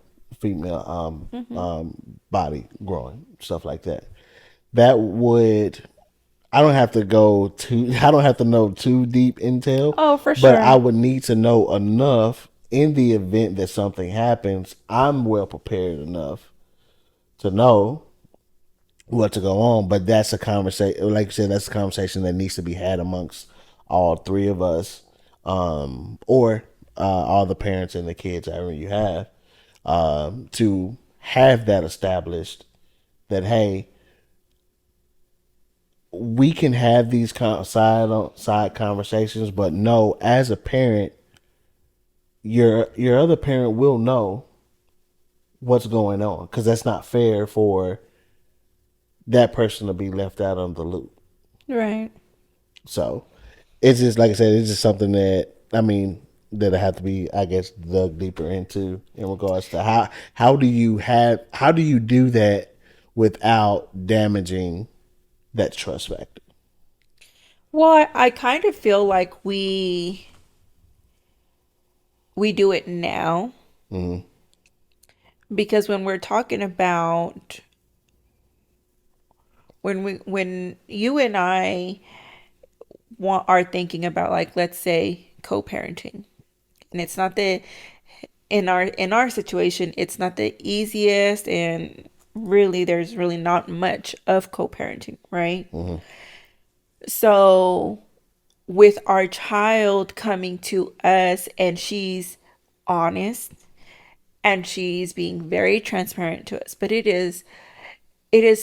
A: body growing, stuff like that, that would, I don't have to know too deep intel,
B: Oh, for
A: but I
B: sure.
A: would need to know enough in the event that something happens. I'm well prepared enough to know what to go on. But that's a conversation, like you said, that's a conversation that needs to be had amongst all three of us, or all the parents and the kids, however you have, to have that established, that hey, we can have these side conversations, but no, as a parent, your other parent will know what's going on, because that's not fair for that person to be left out of the loop.
B: Right.
A: So it's just, like I said, it's just something that, I mean, that I have to be, I guess, dug deeper into in regards to how do you do that without damaging that trust factor.
B: Well, I kind of feel like we do it now, because when we're talking about, when you and I are thinking about, like, let's say co-parenting, and it's not the in our situation, it's not the easiest, and really there's really not much of co-parenting, right? So with our child coming to us, and she's honest, and she's being very transparent to us, but it is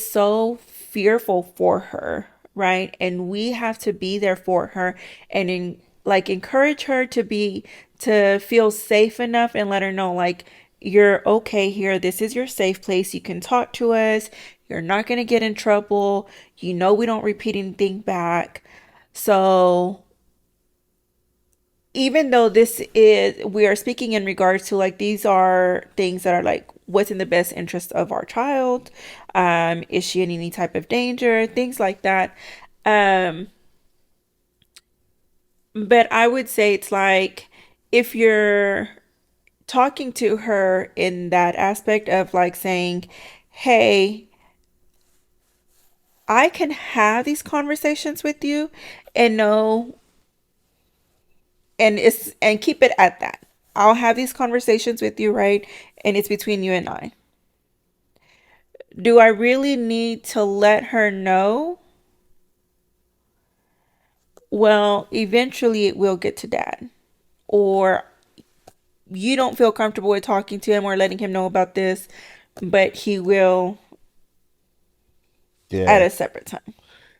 B: so fearful for her, right? And we have to be there for her, and like, encourage her to feel safe enough, and let her know, like, you're okay here. This is your safe place. You can talk to us. You're not going to get in trouble. We don't repeat anything back. So even though we are speaking in regards to, like, these are things that are like what's in the best interest of our child, is she in any type of danger, things like that, but I would say it's like, if you're talking to her in that aspect of, like, saying, hey, I can have these conversations with you, and know, and keep it at that. I'll have these conversations with you, right? And it's between you and I. Do I really need to let her know? Well, eventually it will get to dad. Or you don't feel comfortable with talking to him or letting him know about this, but he will at
A: Yeah,
B: a separate time.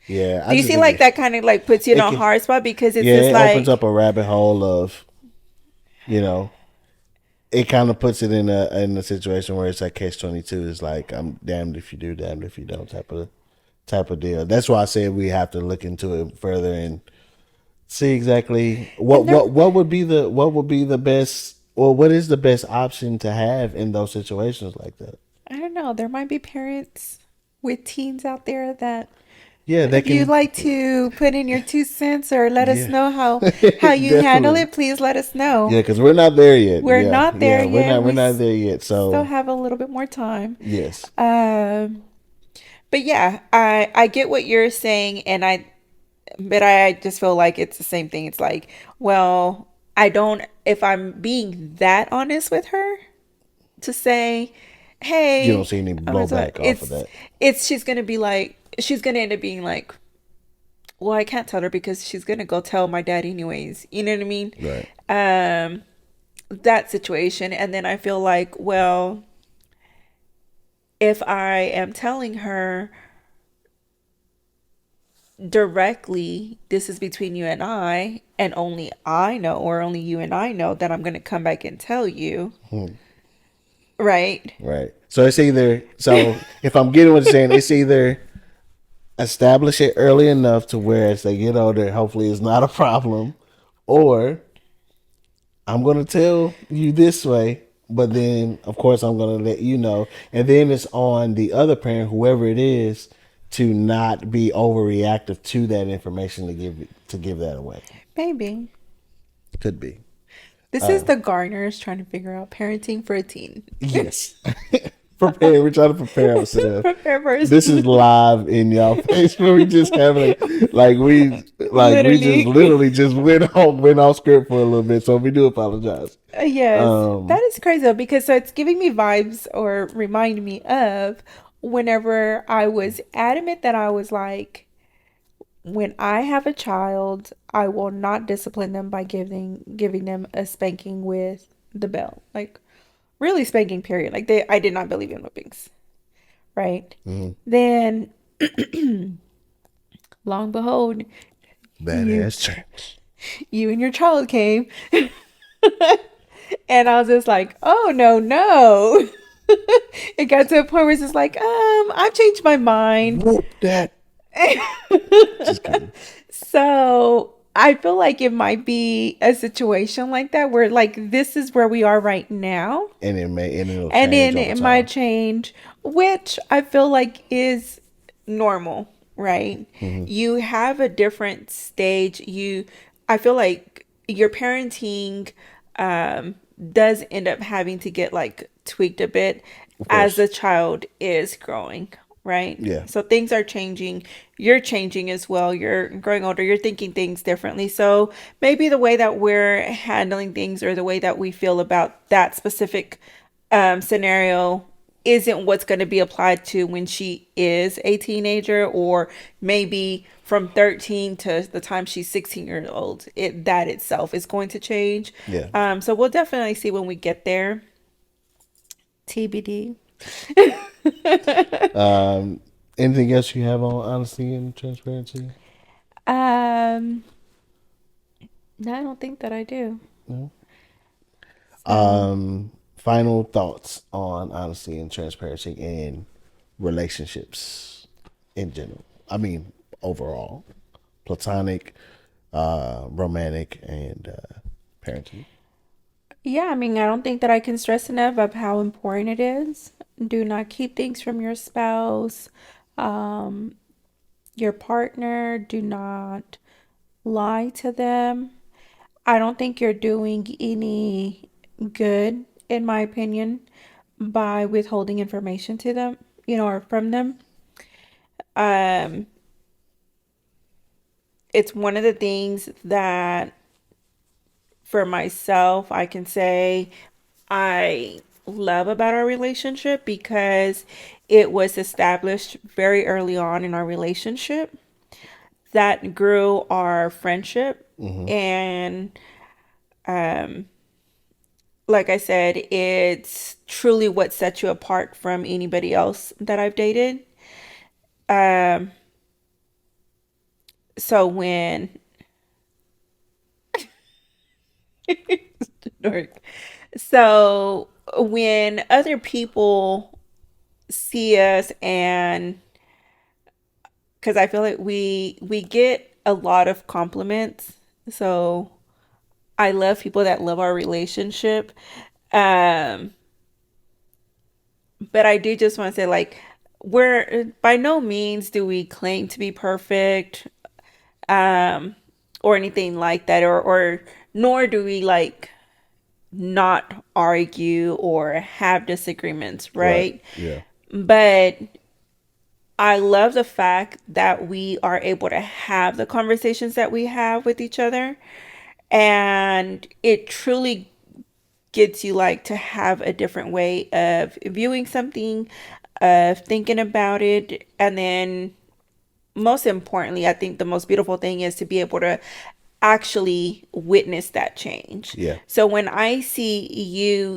A: yeah.
B: Do
A: I
B: you
A: just
B: see,
A: think
B: like, that kind of like puts you in
A: it
B: a
A: can,
B: hard spot, because it's
A: yeah,
B: just
A: it opens
B: like,
A: up a rabbit hole of, you know, it kind of puts it in a situation where it's like catch 22. It's like, I'm damned if you do, damned if you don't, type of deal. That's why I said we have to look into it further and see exactly
B: and there
A: what would be the best, or what is the best option to have in those situations like that.
B: I don't know, there might be parents with teens out there that,
A: Yeah, they
B: if you'd
A: can.
B: like to put in your 2 cents, or let us
A: Yeah,
B: know how you handle
A: definitely.
B: it, please let us know.
A: Yeah, because we're not there yet.
B: We're
A: Yeah,
B: not there
A: yeah, we're
B: yet.
A: not. We're
B: We
A: not there yet.
B: still
A: So
B: have a little bit more time.
A: yes,
B: Um, but yeah, I get what you're saying, but I just feel like it's the same thing. It's like, well, I don't, if I'm being that honest with her, to say,
A: you don't
B: hey,
A: see any
B: I'm gonna talk,
A: blowback off of that.
B: she's gonna end up being like, well, I can't tell her because she's gonna go tell my dad anyways. You know what I mean?
A: Right.
B: That situation. And then I feel like, well, if I am telling her directly, this is between you and only I know, or only you and I know, that I'm gonna come back and tell you. Right?
A: Right. So it's either, so if I'm getting what you're saying, it's either establish it early enough to where as they get older, hopefully it's not a problem, or I'm going to tell you this way, but then of course I'm going to let you know. And then it's on the other parent, whoever it is, to not be overreactive to that information to give that away.
B: Maybe.
A: Could be.
B: This is the Garners trying to figure out parenting for a teen.
A: Yes. Prepare. We're trying to prepare ourselves.
B: Prepare first.
A: This is live in y'all face where we just having we just literally just went off script for a little bit. So we do apologize.
B: Yes, that is crazy though, because so it's giving me vibes or remind me of whenever I was adamant that I was like, when I have a child, I will not discipline them by giving them a spanking with the bell. Like really spanking, period. Like I did not believe in whippings. Right?
A: Mm-hmm.
B: Then long behold,
A: Badass church.
B: You and your child came. And I was just like, oh no. It got to a point where it's just like, I've changed my mind.
A: Whoop that. Just kidding.
B: So I feel like it might be a situation like that where like this is where we are right now.
A: And it'll
B: And then
A: change
B: it
A: over
B: might
A: time.
B: change, which I feel like is normal, right?
A: Mm-hmm.
B: You have a different stage. I feel like your parenting does end up having to get like tweaked a bit as the child is growing, right?
A: Yeah.
B: So things are changing. You're changing as well. You're growing older. You're thinking things differently. So maybe the way that we're handling things or the way that we feel about that specific scenario isn't what's going to be applied to when she is a teenager, or maybe from 13 to the time she's 16 years old. That itself is going to change.
A: Yeah.
B: So we'll definitely see when we get there. TBD.
A: Anything else you have on honesty and transparency?
B: No, I don't think that I do.
A: No. Final thoughts on honesty and transparency in relationships in general. I mean, overall, platonic, romantic, and parenting.
B: Yeah, I mean, I don't think that I can stress enough of how important it is. Do not keep things from your spouse, your partner. Do not lie to them. I don't think you're doing any good, in my opinion, by withholding information to them, or from them. It's one of the things that for myself, I can say I love about our relationship because it was established very early on in our relationship that grew our friendship. And like I said, it's truly what sets you apart from anybody else that I've dated. So when so when other people see us, and because I feel like we get a lot of compliments, so I love people that love our relationship. Um, but I do just want to say, like, we're by no means do we claim to be perfect, or anything like that, or nor do we like not argue or have disagreements, right?
A: Yeah.
B: But I love the fact that we are able to have the conversations that we have with each other. And it truly gets you like to have a different way of viewing something, of thinking about it, and then most importantly, I think the most beautiful thing is to be able to actually witness that change.
A: Yeah.
B: So when I see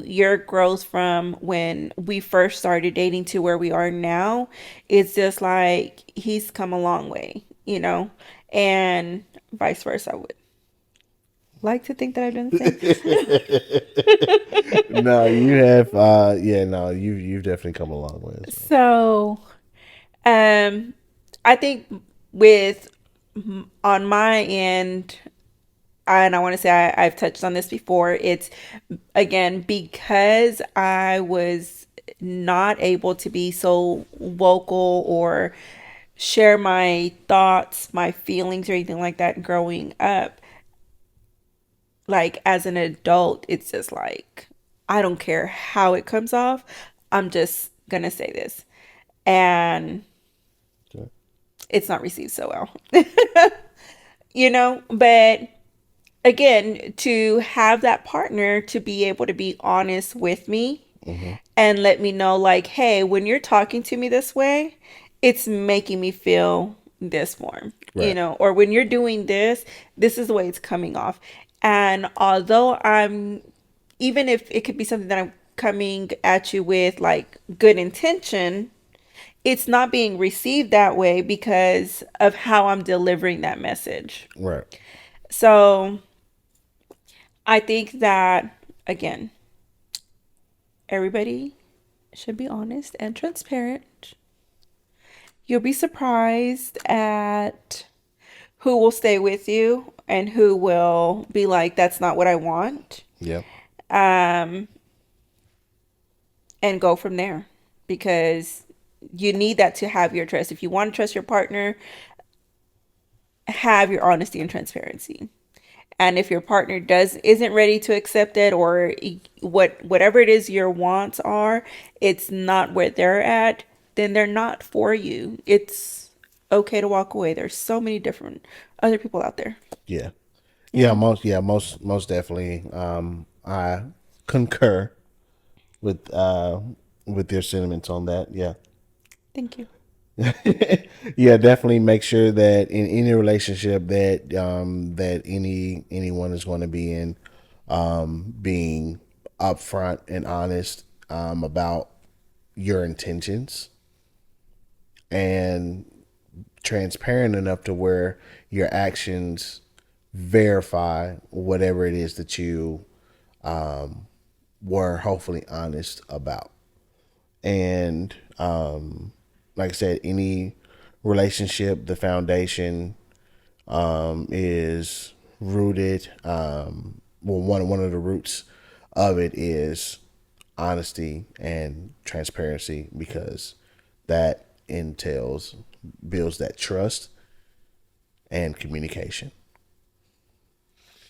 B: your growth from when we first started dating to where we are now, it's just like he's come a long way, and vice versa. I would like to think that I've done the same.
A: No, you have. Yeah, no, you've definitely come a long way as well.
B: So, I think with on my end, and I want to say I've touched on this before. It's again because I was not able to be so vocal or share my thoughts, my feelings, or anything like that growing up. Like as an adult, it's just like I don't care how it comes off. I'm just gonna say this, and
A: Okay.
B: it's not received so well. But again, to have that partner to be able to be honest with me
A: Mm-hmm.
B: and let me know, like, hey, when you're talking to me this way, it's making me feel this form,
A: Right.
B: or when you're doing this, this is the way it's coming off. And although even if it could be something that I'm coming at you with like good intention, it's not being received that way because of how I'm delivering that message.
A: Right.
B: So I think that, again, everybody should be honest and transparent. You'll be surprised at who will stay with you and who will be like, that's not what I want.
A: Yeah.
B: Um, and go from there because you need that to have your trust. If you want to trust your partner, have your honesty and transparency. And if your partner isn't ready to accept it, or whatever it is your wants are, it's not where they're at, then they're not for you. It's okay to walk away. There's so many different other people out there.
A: Yeah. Most definitely. I concur with your sentiments on that. Yeah.
B: Thank you.
A: Yeah, definitely make sure that in any relationship that that anyone is going to be in, being upfront and honest about your intentions and transparent enough to where your actions verify whatever it is that you were hopefully honest about. And like I said, any relationship, the foundation is rooted. Well, one of the roots of it is honesty and transparency, because that entails builds that trust and communication.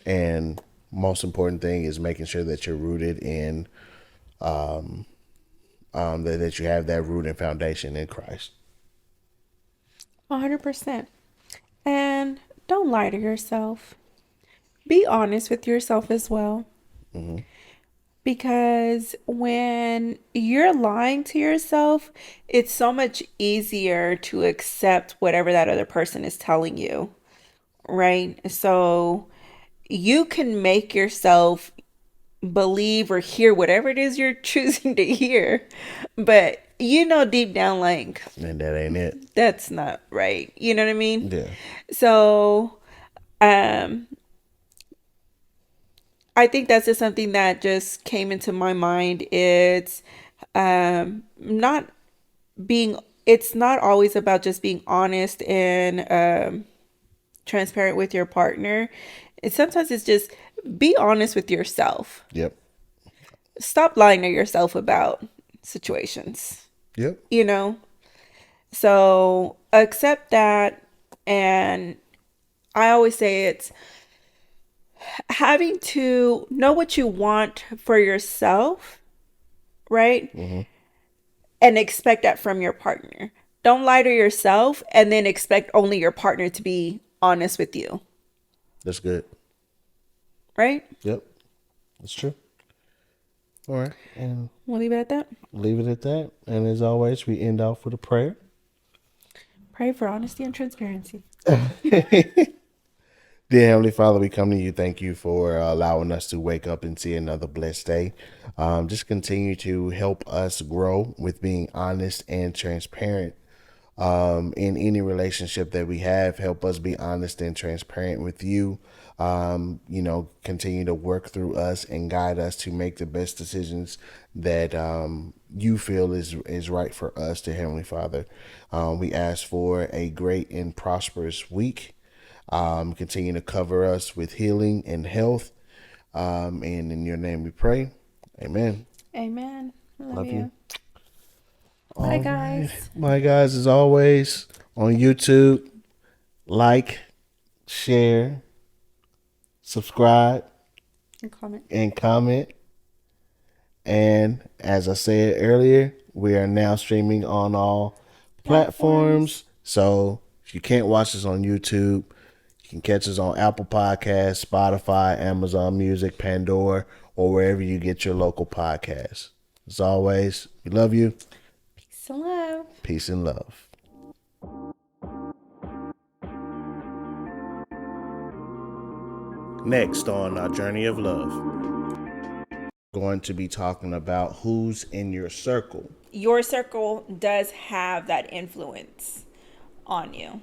A: And most important thing is making sure that you're rooted in that you have that root and foundation in Christ.
B: 100%. And don't lie to yourself. Be honest with yourself as well.
A: Mm-hmm.
B: Because when you're lying to yourself, it's so much easier to accept whatever that other person is telling you, right? So you can make yourself believe or hear whatever it is you're choosing to hear, but deep down, like,
A: And that ain't it.
B: that's not right. You know what I mean?
A: Yeah.
B: So, um, I think that's just something that just came into my mind. It's not being, it's not always about just being honest and transparent with your partner. Sometimes it's just be honest with yourself.
A: Yep.
B: Stop lying to yourself about situations,
A: Yep.
B: So accept that. And I always say it's having to know what you want for yourself, right?
A: Mm-hmm.
B: And expect that from your partner. Don't lie to yourself and then expect only your partner to be honest with you,
A: That's good.
B: right?
A: Yep. That's true. All right. And
B: We'll leave it at that.
A: leave it at that. And as always, we end off with a prayer.
B: Pray for honesty and transparency.
A: Dear Heavenly Father, we come to you. Thank you for allowing us to wake up and see another blessed day. Just continue to help us grow with being honest and transparent in any relationship that we have. Help us be honest and transparent with you. Continue to work through us and guide us to make the best decisions that you feel is right for us, dear Heavenly Father. We ask for a great and prosperous week. Continue to cover us with healing and health. And in your name we pray. Amen.
B: Amen.
A: Love you.
B: Bye, guys.
A: Bye, guys. As always, on YouTube, like, share, subscribe, and comment. And as I said earlier, we are now streaming on all platforms. So if you can't watch us on YouTube, you can catch us on Apple Podcasts, Spotify, Amazon Music, Pandora, or wherever you get your local podcasts. As always, we love you.
B: Peace and love.
A: Peace and love. Next on our journey of love, we're going to be talking about who's in your circle.
B: Your circle does have that influence on you.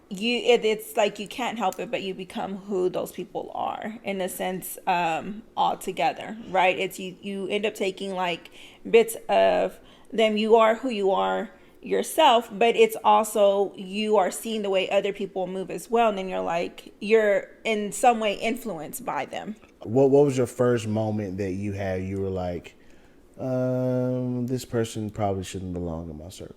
B: It's like you can't help it, but you become who those people are in a sense, altogether, right? It's you end up taking like bits of them. You are who you are yourself, but it's also you are seeing the way other people move as well, and then you're in some way influenced by them.
A: What was your first moment that you had? You were like, this person probably shouldn't belong in my circle.